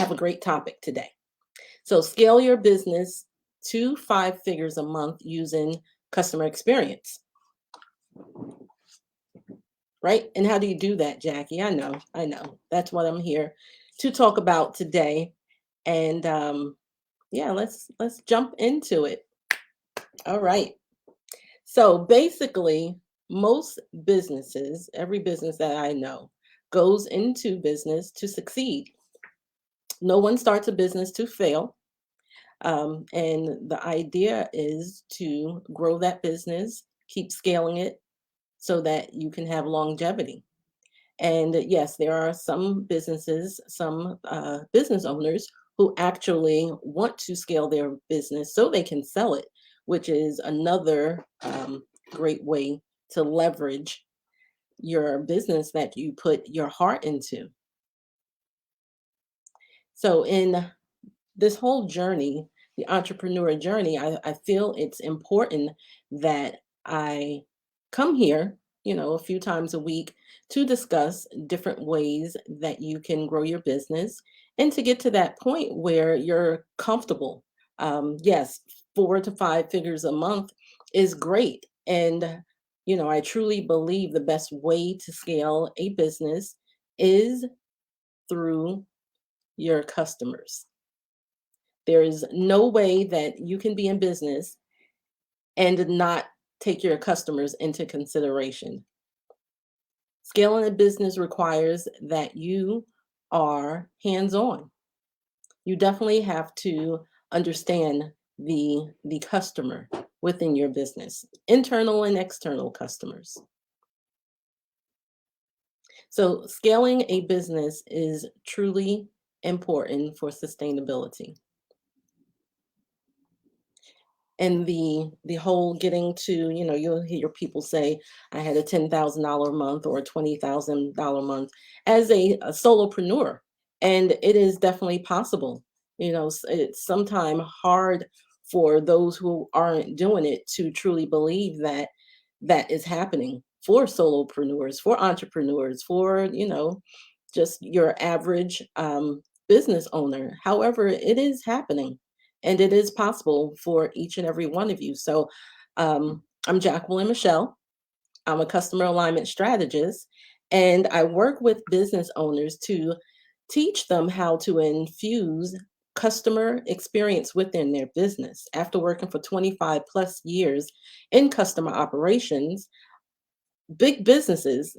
have a great topic today. So, scale your business to 5 figures a month using customer experience, right? And how do you do that, Jackie? I know. That's what I'm here to talk about today. And yeah, let's jump into it. All right. So basically, most businesses, every business that I know, goes into business to succeed. No one starts a business to fail. And the idea is to grow that business, keep scaling it so that you can have longevity. And yes, there are some businesses, some business owners who actually want to scale their business so they can sell it, which is another great way to leverage your business that you put your heart into. So, in this whole journey, the entrepreneur journey, I feel it's important that I come here, a few times a week to discuss different ways that you can grow your business and to get to that point where you're comfortable. Yes, 4 to 5 figures a month is great. And, I truly believe the best way to scale a business is through your customers. There is no way that you can be in business and not take your customers into consideration. Scaling a business requires that you are hands on. You definitely have to understand the customer within your business, internal and external customers. So, scaling a business is truly important for sustainability. And the whole getting to, you'll hear people say, I had a $10,000 a month or a $20,000 a month as a solopreneur. And it is definitely possible. It's sometimes hard for those who aren't doing it to truly believe that that is happening for solopreneurs, for entrepreneurs, for, just your average business owner. However, it is happening and it is possible for each and every one of you. So I'm Jacqueline Michele. I'm a customer alignment strategist, and I work with business owners to teach them how to infuse customer experience within their business. After working for 25 plus years in customer operations, big businesses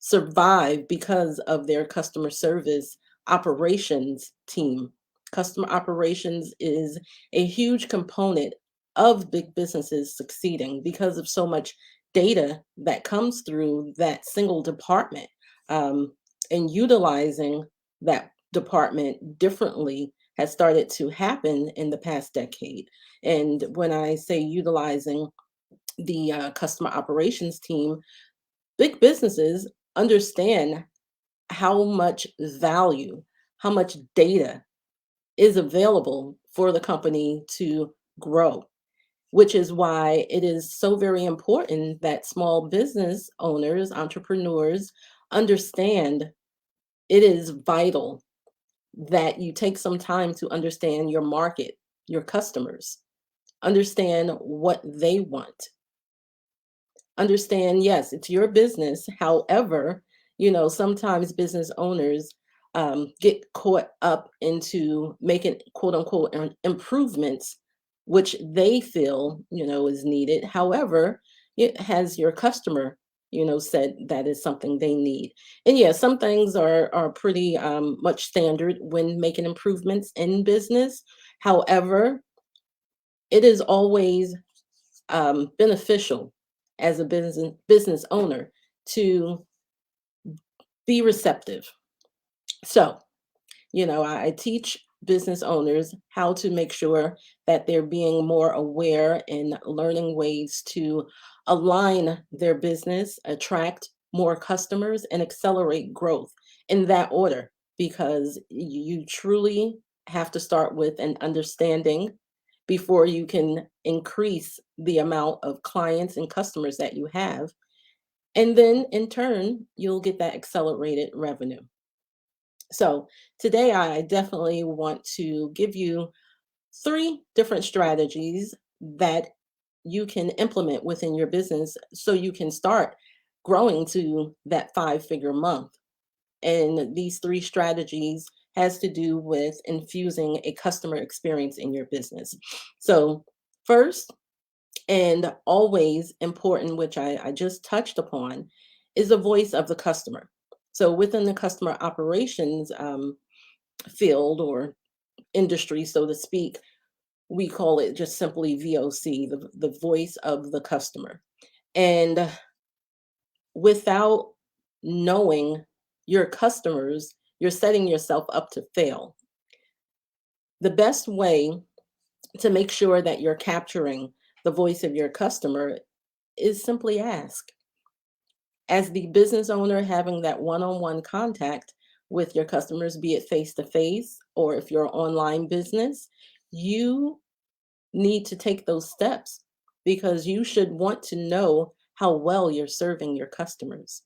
survive because of their customer service operations team. Customer operations is a huge component of big businesses succeeding because of so much data that comes through that single department. And utilizing that department differently has started to happen in the past decade. And when I say utilizing the customer operations team, big businesses understand how much value, how much data is available for the company to grow, which is why it is so very important that small business owners, entrepreneurs understand it is vital that you take some time to understand your market, your customers, understand what they want. Understand, yes, it's your business. However, sometimes business owners get caught up into making quote unquote improvements, which they feel, is needed. However, it has your customer, said that is something they need. And yeah, some things are pretty much standard when making improvements in business. However, it is always beneficial as a business owner to be receptive. So, I teach business owners how to make sure that they're being more aware and learning ways to align their business, attract more customers, and accelerate growth in that order, because you truly have to start with an understanding before you can increase the amount of clients and customers that you have. And then in turn, you'll get that accelerated revenue. So today I definitely want to give you three different strategies that you can implement within your business so you can start growing to that five-figure month. And these three strategies has to do with infusing a customer experience in your business. So first, and always important, which I just touched upon, is the voice of the customer. So within the customer operations field or industry, so to speak, we call it just simply VOC, the voice of the customer. And without knowing your customers, you're setting yourself up to fail. The best way to make sure that you're capturing the voice of your customer is simply ask. As the business owner, having that one on one contact with your customers, be it face to face or if you're an online business, you need to take those steps because you should want to know how well you're serving your customers.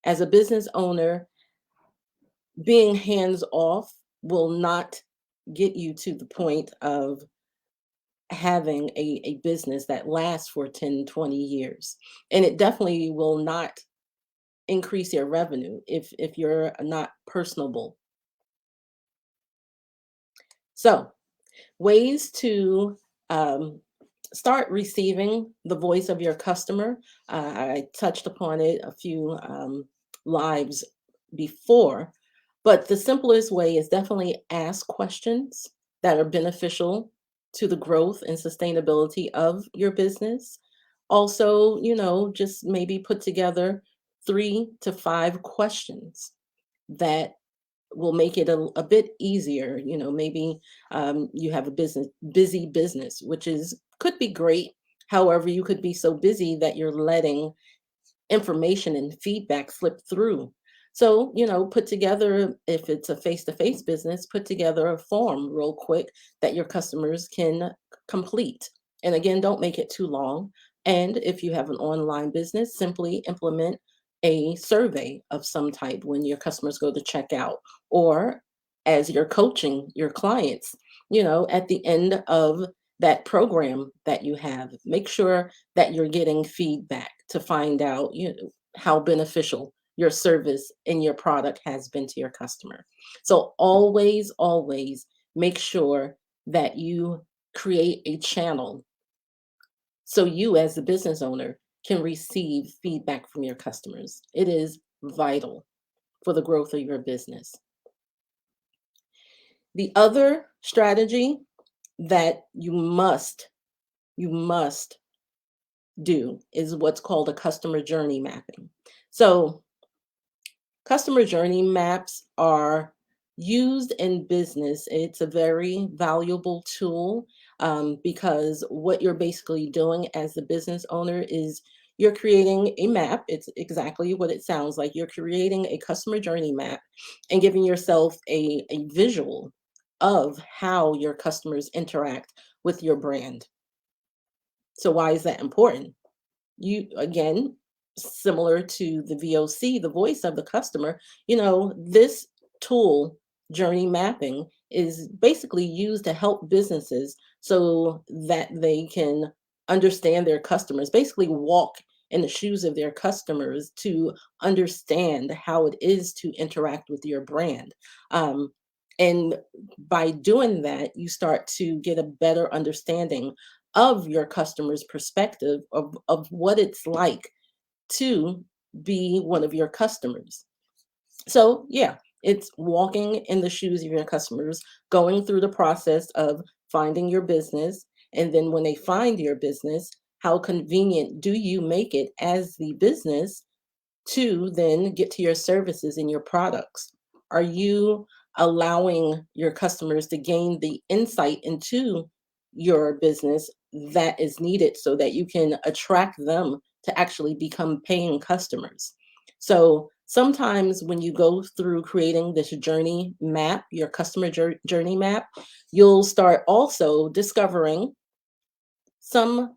As a business owner, being hands off will not get you to the point of having a business that lasts for 10, 20 years. And it definitely will not increase your revenue if you're not personable. So, ways to um, start receiving the voice of your customer. I touched upon it a few lives before, but the simplest way is definitely ask questions that are beneficial to the growth and sustainability of your business. Also, just maybe put together 3 to 5 questions that will make it a bit easier. Maybe you have a busy business, which is could be great. However, you could be so busy that you're letting information and feedback slip through. So, put together, if it's a face to face business, put together a form real quick that your customers can complete. And again, don't make it too long. And if you have an online business, simply implement a survey of some type when your customers go to check out, or as you're coaching your clients, at the end of that program that you have, make sure that you're getting feedback to find out how beneficial your service and your product has been to your customer. So always make sure that you create a channel so you as the business owner can receive feedback from your customers. It is vital for the growth of your business. The other strategy that you must do is what's called a customer journey mapping. So, customer journey maps are used in business. It's a very valuable tool because what you're basically doing as the business owner is you're creating a map. It's exactly what it sounds like. You're creating a customer journey map and giving yourself a visual of how your customers interact with your brand. So, why is that important? You again, similar to the VOC, the voice of the customer, this tool, journey mapping, is basically used to help businesses so that they can understand their customers, basically walk in the shoes of their customers to understand how it is to interact with your brand. And by doing that, you start to get a better understanding of your customer's perspective of what it's like to be one of your customers. So, yeah, it's walking in the shoes of your customers, going through the process of finding your business. And then when they find your business, how convenient do you make it as the business to then get to your services and your products? Are you allowing your customers to gain the insight into your business that is needed so that you can attract them to actually become paying customers? So sometimes when you go through creating this journey map, your customer journey map, you'll start also discovering some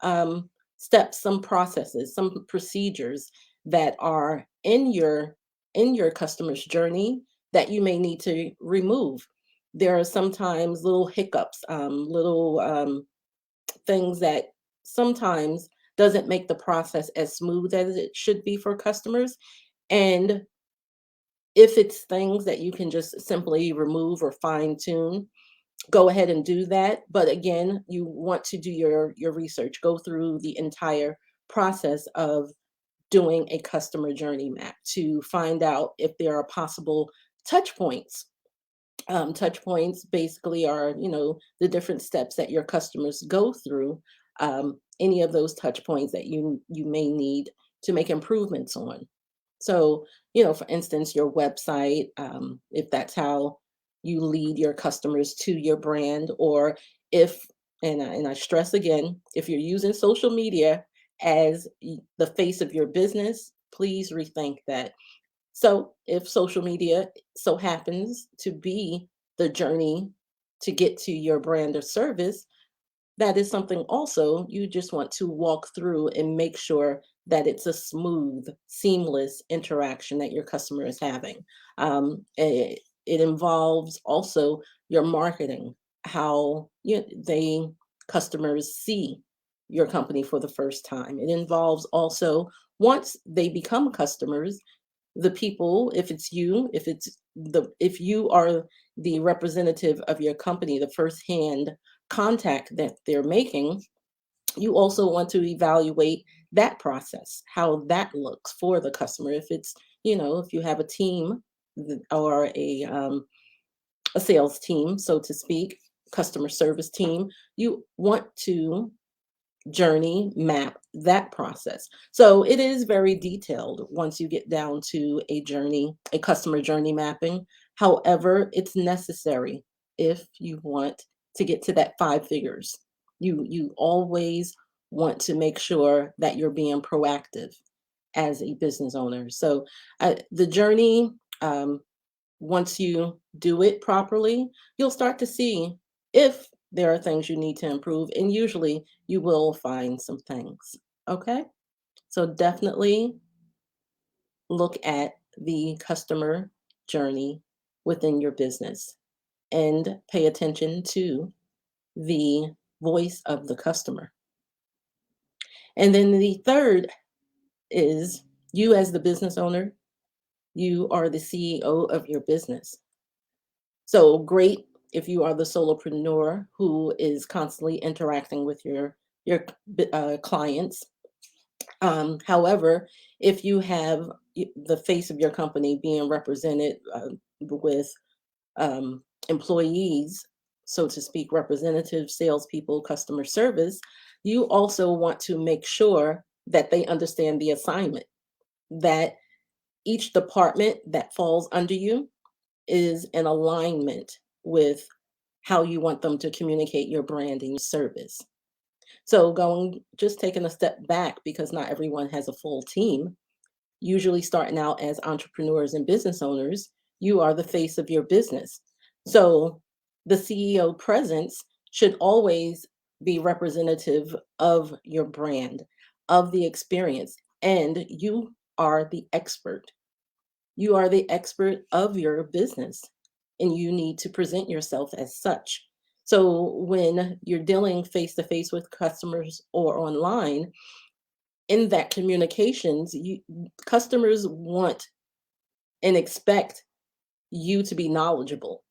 steps, some processes, some procedures that are in your customer's journey that you may need to remove. There are sometimes little hiccups, little things that sometimes doesn't make the process as smooth as it should be for customers. And if it's things that you can just simply remove or fine tune, go ahead and do that. But again, you want to do your research, go through the entire process of doing a customer journey map to find out if there are possible touch points. Touch points basically are, the different steps that your customers go through. Any of those touch points that you may need to make improvements on. So, for instance, your website, if that's how you lead your customers to your brand, or if, and I stress again, if you're using social media as the face of your business, please rethink that. So, if social media so happens to be the journey to get to your brand or service, that is something also you just want to walk through and make sure that it's a smooth, seamless interaction that your customer is having. It involves also your marketing, how they customers see your company for the first time. It involves also, once they become customers, the people, if it's you, if you are the representative of your company, the first hand contact that they're making, you also want to evaluate that process, how that looks for the customer. If it's, if you have a team, or a sales team, so to speak, customer service team, you want to journey map that process. So it is very detailed once you get down to a customer journey mapping. However, it's necessary if you want to get to that five figures. You always want to make sure that you're being proactive as a business owner. So the journey, um, once you do it properly, you'll start to see if there are things you need to improve, and usually you will find some things. Okay? So definitely look at the customer journey within your business and pay attention to the voice of the customer. And then the third is, you as the business owner, you are the CEO of your business. So great if you are the solopreneur who is constantly interacting with your clients. However, if you have the face of your company being represented with employees, so to speak, representatives, salespeople, customer service, you also want to make sure that they understand the assignment, that each department that falls under you is in alignment with how you want them to communicate your brand and your service. So just taking a step back, because not everyone has a full team, usually starting out as entrepreneurs and business owners, you are the face of your business. So the CEO presence should always be representative of your brand, of the experience, and you are the expert. You are the expert of your business, and you need to present yourself as such. So when you're dealing face to face with customers or online, in that communications, customers want and expect you to be knowledgeable.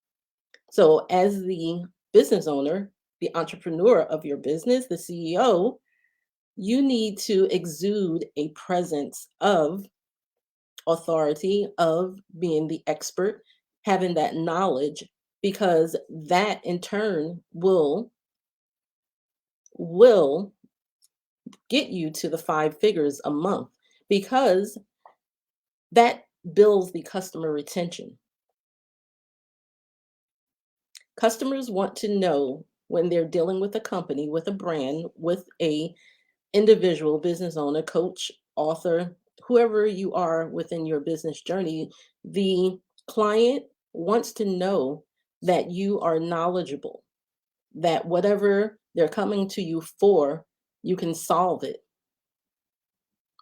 So as the business owner, the entrepreneur of your business, the CEO, you need to exude a presence of authority, of being the expert, having that knowledge, because that in turn will get you to the five figures a month, because that builds the customer retention. Customers want to know when they're dealing with a company, with a brand, with a individual business owner, coach, author, whoever you are within your business journey, the client wants to know that you are knowledgeable, that whatever they're coming to you for, you can solve it,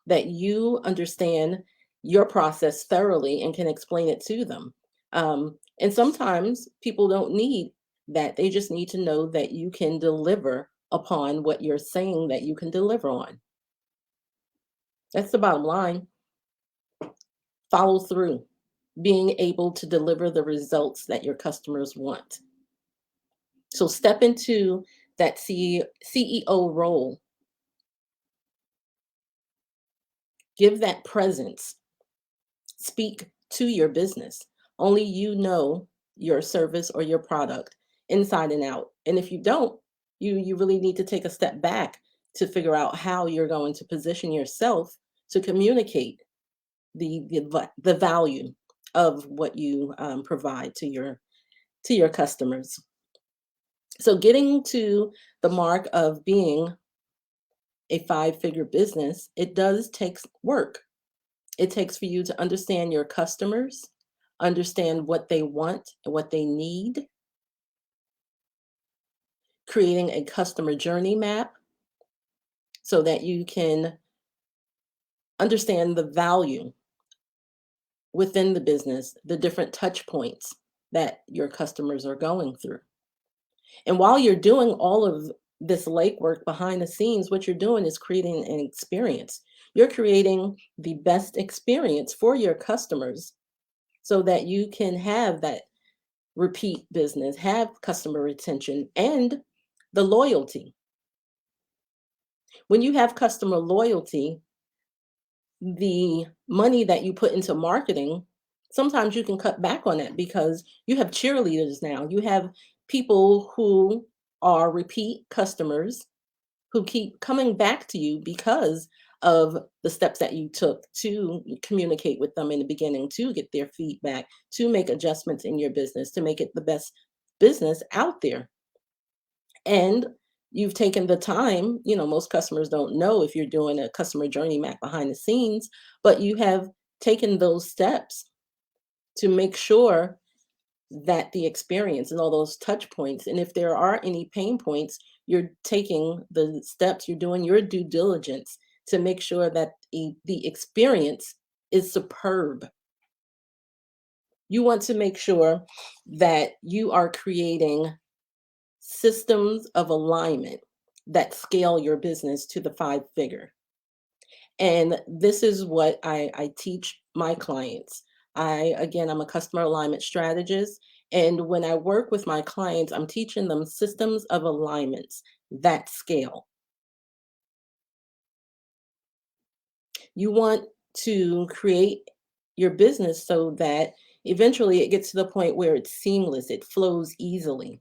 that you understand your process thoroughly and can explain it to them. And sometimes people don't need that. They just need to know that you can deliver upon what you're saying that you can deliver on. That's the bottom line. Follow through, being able to deliver the results that your customers want. So step into that CEO role, give that presence, speak to your business. Only you know your service or your product inside and out. And if you don't, you really need to take a step back to figure out how you're going to position yourself to communicate the value of what you provide to your customers. So getting to the mark of being a five-figure business, it does take work. It takes for you to understand your customers, understand what they want and what they need, creating a customer journey map so that you can understand the value within the business, the different touch points that your customers are going through. And while you're doing all of this legwork behind the scenes, what you're doing is creating an experience. You're creating the best experience for your customers so that you can have that repeat business, have customer retention, and the loyalty. When you have customer loyalty, the money that you put into marketing, sometimes you can cut back on that because you have cheerleaders now. You have people who are repeat customers who keep coming back to you because of the steps that you took to communicate with them in the beginning, to get their feedback, to make adjustments in your business, to make it the best business out there. And you've taken the time, most customers don't know if you're doing a customer journey map behind the scenes, but you have taken those steps to make sure that the experience and all those touch points, and if there are any pain points, you're taking the steps, you're doing your due diligence to make sure that the experience is superb. You want to make sure that you are creating systems of alignment that scale your business to the five figure. And this is what I teach my clients. I'm a customer alignment strategist. And when I work with my clients, I'm teaching them systems of alignments that scale. You want to create your business so that eventually it gets to the point where it's seamless, it flows easily.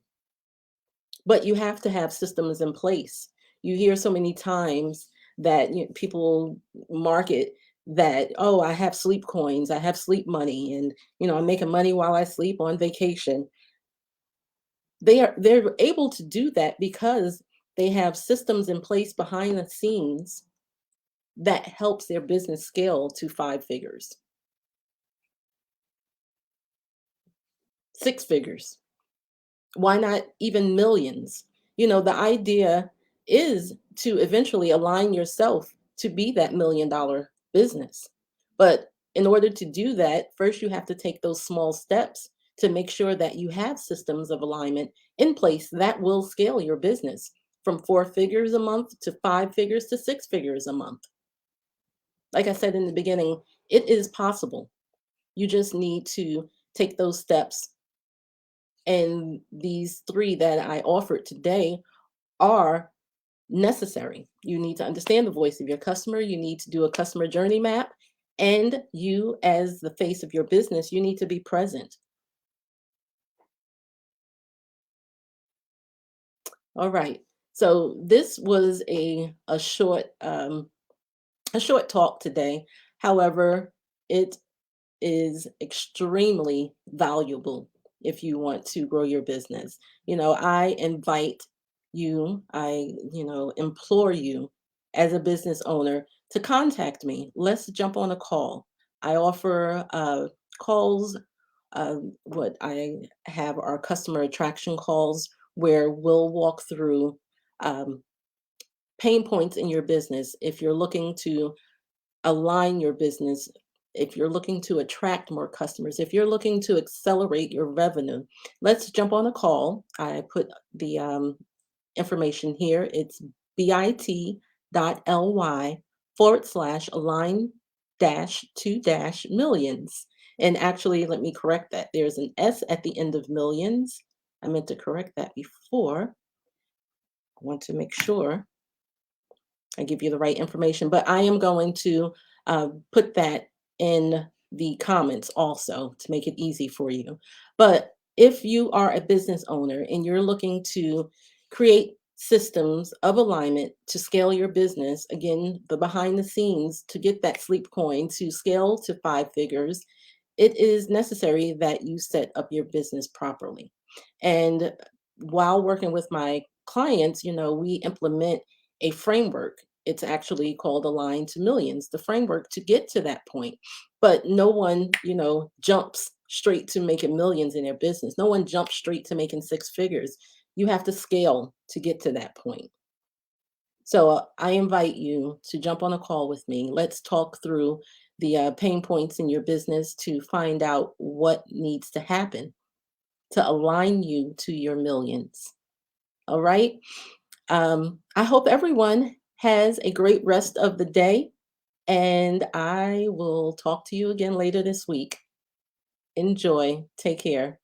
But you have to have systems in place. You hear so many times that people market that, oh, I have sleep coins, I have sleep money, and I'm making money while I sleep on vacation. They're able to do that because they have systems in place behind the scenes that helps their business scale to five figures, six figures. Why not even millions? The idea is to eventually align yourself to be that $1 million business. But in order to do that, first you have to take those small steps to make sure that you have systems of alignment in place that will scale your business from four figures a month to five figures to six figures a month. Like I said in the beginning, it is possible. You just need to take those steps, and these three that I offered today are necessary. You need to understand the voice of your customer. You need to do a customer journey map. And you, as the face of your business, you need to be present. All right. So this was a short talk today. However, it is extremely valuable if you want to grow your business. I invite you, implore you as a business owner to contact me. Let's jump on a call. I offer calls. What I have are customer attraction calls where we'll walk through um, pain points in your business. If you're looking to align your business if you're looking to attract more customers, if you're looking to accelerate your revenue, let's jump on a call. I put the information here. It's bit.ly/align dash to dash millions. And actually, let me correct that. There's an S at the end of millions. I meant to correct that before. I want to make sure I give you the right information, but I am going to put that in the comments also to make it easy for you. But if you are a business owner and you're looking to create systems of alignment to scale your business, again, the behind the scenes to get that sleep coin to scale to five figures, it is necessary that you set up your business properly. And while working with my clients, we implement a framework. It's actually called Align to Millions, the framework to get to that point. But no one, jumps straight to making millions in their business. No one jumps straight to making six figures. You have to scale to get to that point. So I invite you to jump on a call with me. Let's talk through the pain points in your business to find out what needs to happen to align you to your millions. All right. I hope everyone has a great rest of the day, and I will talk to you again later this week. Enjoy. Take care.